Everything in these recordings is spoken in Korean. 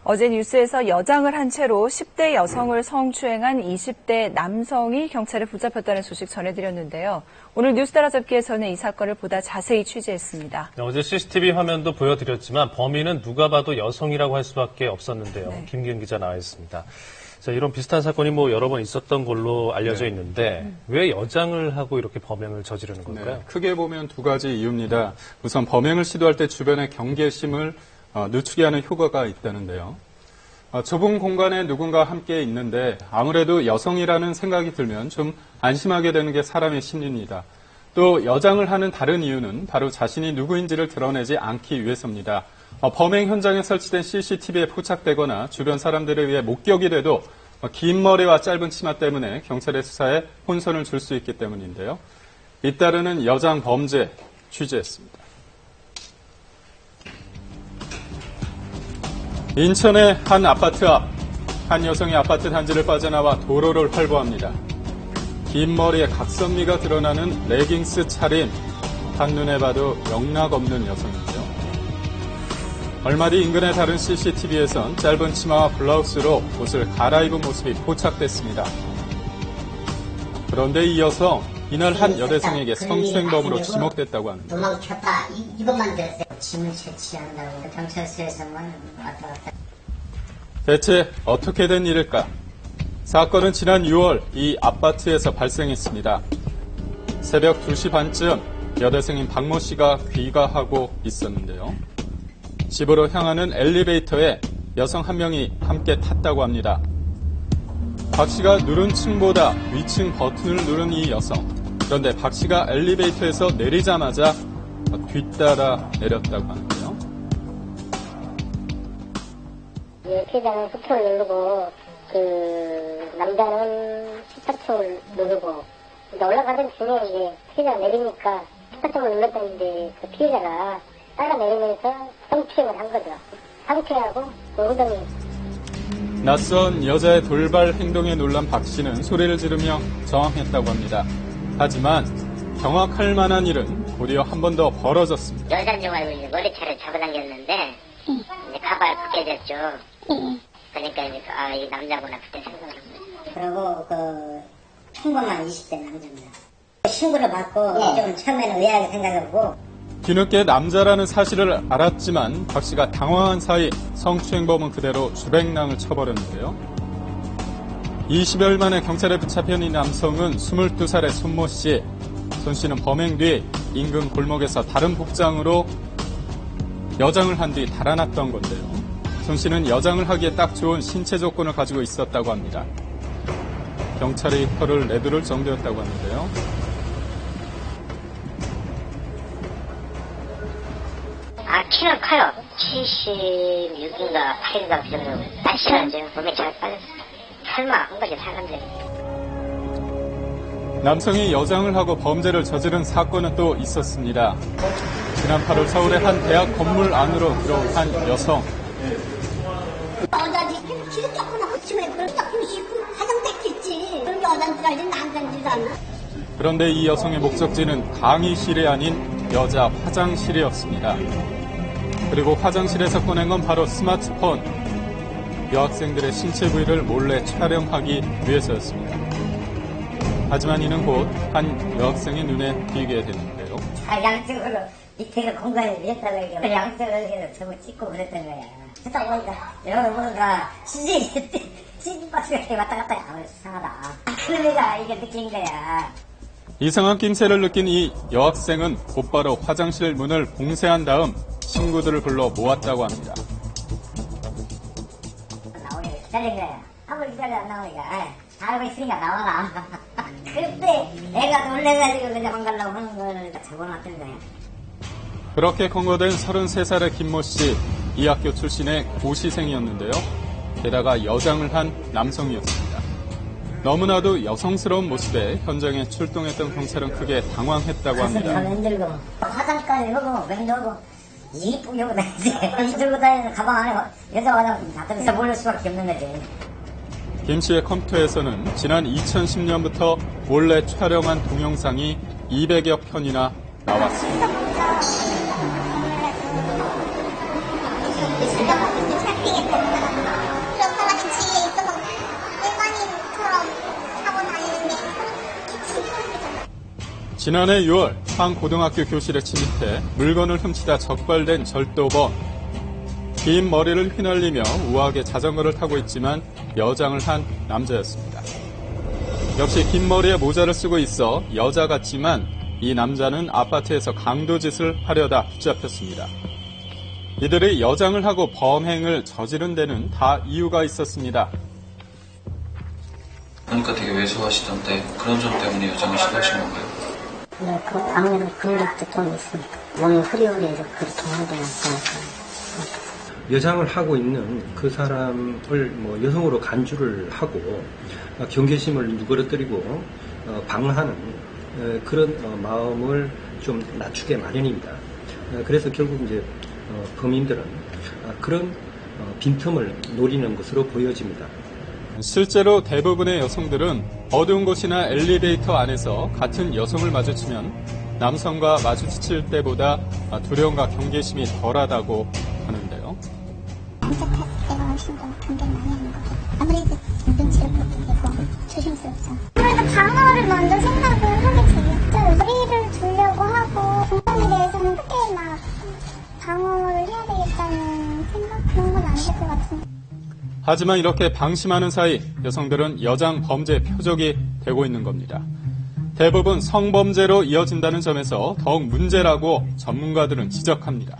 어제 뉴스에서 여장을 한 채로 10대 여성을 성추행한 20대 남성이 경찰에 붙잡혔다는 소식 전해드렸는데요. 오늘 뉴스 따라잡기에서는 이 사건을 보다 자세히 취재했습니다. 네, 어제 CCTV 화면도 보여드렸지만 범인은 누가 봐도 여성이라고 할 수밖에 없었는데요. 네. 김기은 기자 나와 있습니다. 자, 이런 비슷한 사건이 여러 번 있었던 걸로 알려져 있는데 왜 여장을 하고 이렇게 범행을 저지르는 걸까요? 네, 크게 보면 두 가지 이유입니다. 우선 범행을 시도할 때 주변의 경계심을 늦추게 하는 효과가 있다는데요. 좁은 공간에 누군가 함께 있는데 아무래도 여성이라는 생각이 들면 좀 안심하게 되는 게 사람의 심리입니다. 또 여장을 하는 다른 이유는 바로 자신이 누구인지를 드러내지 않기 위해서입니다. 범행 현장에 설치된 CCTV에 포착되거나 주변 사람들에 의해 목격이 돼도 긴 머리와 짧은 치마 때문에 경찰의 수사에 혼선을 줄 수 있기 때문인데요. 잇따르는 여장 범죄 취재했습니다. 인천의 한 아파트 앞, 한 여성이 아파트 단지를 빠져나와 도로를 활보합니다. 긴 머리에 각선미가 드러나는 레깅스 차림, 한눈에 봐도 영락 없는 여성이죠. 얼마 뒤 인근의 다른 CCTV에선 짧은 치마와 블라우스로 옷을 갈아입은 모습이 포착됐습니다. 그런데 이 여성, 이날 한 여대생에게 성추행범으로 지목됐다고 합니다. 도망쳤다 이것만 들었어요. 짐을 채취한다고 경찰서에서만 왔다 갔다. 대체 어떻게 된 일일까? 사건은 지난 6월 이 아파트에서 발생했습니다. 새벽 2시 반쯤 여대생인 박모 씨가 귀가하고 있었는데요. 집으로 향하는 엘리베이터에 여성 한 명이 함께 탔다고 합니다. 박 씨가 누른 층보다 위층 버튼을 누른 이 여성. 그런데 박 씨가 엘리베이터에서 내리자마자 뒤따라 내렸다고 하는데요. 피해자는 후퇴를 누르고 남자는 14층을 누르고 올라가던 중에 이제 피해자가 내리니까 14층을 눌렀다는데 그 피해자가 따라 내리면서 성추행을 한 거죠. 상체하고 엉덩이. 낯선 여자의 돌발 행동에 놀란 박 씨는 소리를 지르며 저항했다고 합니다. 하지만 경악할 만한 일은 도리어 한 번 더 벌어졌습니다. 여자인 줄 알고 이제 머리채를 잡아당겼는데 이제 가발 벗겨졌죠. 그러니까 이제 이 남자구나 그때 생각을 합니다. 그리고 평범한 20대 남자입니다. 신고를 받고 좀 처음에는 의아하게 생각하고 뒤늦게 남자라는 사실을 알았지만 박 씨가 당황한 사이 성추행범은 그대로 주백랑을 쳐버렸는데요. 20여일 만에 경찰에 붙잡힌 이 남성은 22살의 손모 씨. 손 씨는 범행 뒤 인근 골목에서 다른 복장으로 여장을 한 뒤 달아났던 건데요. 손 씨는 여장을 하기에 딱 좋은 신체 조건을 가지고 있었다고 합니다. 경찰이 혀를 내두를 정도였다고 하는데요. 키는 커요. 76인가 8인가 그 정도. 날씬하죠. 몸이 잘 빠졌어요. 설마 한 거지 사람들이. 남성이 여장을 하고 범죄를 저지른 사건은 또 있었습니다. 지난 8월 서울의 한 대학 건물 안으로 들어온 한 여성. 여자지 길을 조금 하치면 그런 조금 씻고 화장됐겠지. 그런 여자인 줄 알지 남자인 줄 알나. 그런데 이 여성의 목적지는 강의실이 아닌 여자 화장실이었습니다. 그리고 화장실에서 꺼낸 건 바로 스마트폰. 여학생들의 신체 부위를 몰래 촬영하기 위해서였습니다. 하지만 이는 곧 한 여학생의 눈에 띄게 됐는데요. 양쪽으로 밑에가 공간이 밀렸다고 얘기하고 양쪽으로 저거 찍고 그랬던 거야. 듣다 보니까 여러분가 CG박스가 이렇게 왔다 갔다 하고 수상하다. 그런 애가 이게 느낀 거야. 이상한 낌새를 느낀 이 여학생은 곧바로 화장실 문을 봉쇄한 다음 친구들을 불러 모았다고 합니다. 나오니까 기다린 거야. 아무리 기다려 안 나오니까 다 알고 있으니까 나와라. 그때 애가 놀래가지고 그냥 도망가려고 하는 걸 적어놨던 거야. 그렇게 검거된 33살의 김모 씨, 이 학교 출신의 고시생이었는데요. 게다가 여장을 한 남성이었습니다. 너무나도 여성스러운 모습에 현장에 출동했던 경찰은 크게 당황했다고 합니다. 가슴 흔들고 화장까지 하고 맹도하고 이쁘게 하고 다니지. 이 들고 다니는 가방 안에 여자 화장품 다 들어서 모를 수밖에 없는 거지. 김 씨의 컴퓨터에서는 지난 2010년부터 몰래 촬영한 동영상이 200여 편이나 나왔습니다. 지난해 6월 한 고등학교 교실에 침입해 물건을 훔치다 적발된 절도범. 긴 머리를 휘날리며 우아하게 자전거를 타고 있지만 여장을 한 남자였습니다. 역시 긴 머리에 모자를 쓰고 있어 여자 같지만 이 남자는 아파트에서 강도짓을 하려다 붙잡혔습니다. 이들이 여장을 하고 범행을 저지른 데는 다 이유가 있었습니다. 그러니까 되게 왜소하시던데 그런 점 때문에 여장을 시도하신 건가요? 네, 그 아무래도 근력도 좀 있으니까 몸이 흐리흐리해서 그렇게 하는 게 낫지 여장을 하고 있는 그 사람을 여성으로 간주를 하고 경계심을 누그러뜨리고 방어하는 그런 마음을 좀 낮추게 마련입니다. 그래서 결국 이제 범인들은 그런 빈틈을 노리는 것으로 보여집니다. 실제로 대부분의 여성들은 어두운 곳이나 엘리베이터 안에서 같은 여성을 마주치면 남성과 마주칠 때보다 두려움과 경계심이 덜하다고 하는데요. 검색할 때가 훨씬 더 감정 많이 하는 거죠. 아무래도 눈치를 보게 되고 조심스럽죠. 아무래도 방어를 먼저 생각을 하게 되겠죠. 우리를 두려고 하고 공간에 대해서는 크게 막 방어를 해야 되겠다는 생각 그런 건 안 될 것 같은데. 하지만 이렇게 방심하는 사이 여성들은 여장 범죄 표적이 되고 있는 겁니다. 대부분 성범죄로 이어진다는 점에서 더욱 문제라고 전문가들은 지적합니다.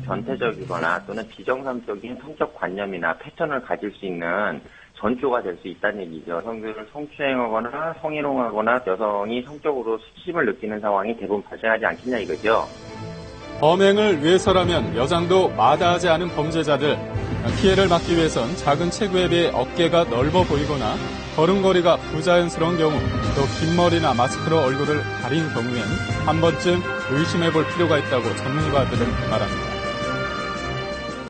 변태적이거나 또는 비정상적인 성적 관념이나 패턴을 가질 수 있는 전조가 될 수 있다는 얘기죠. 여성들을 성추행하거나 성희롱하거나 여성이 성적으로 수치심을 느끼는 상황이 대부분 발생하지 않겠냐 이거죠. 범행을 위해서라면 여장도 마다하지 않은 범죄자들. 피해를 막기 위해선 작은 체구에 비해 어깨가 넓어 보이거나 걸음걸이가 부자연스러운 경우, 또 긴 머리나 마스크로 얼굴을 가린 경우엔 한 번쯤 의심해 볼 필요가 있다고 전문가들은 말합니다.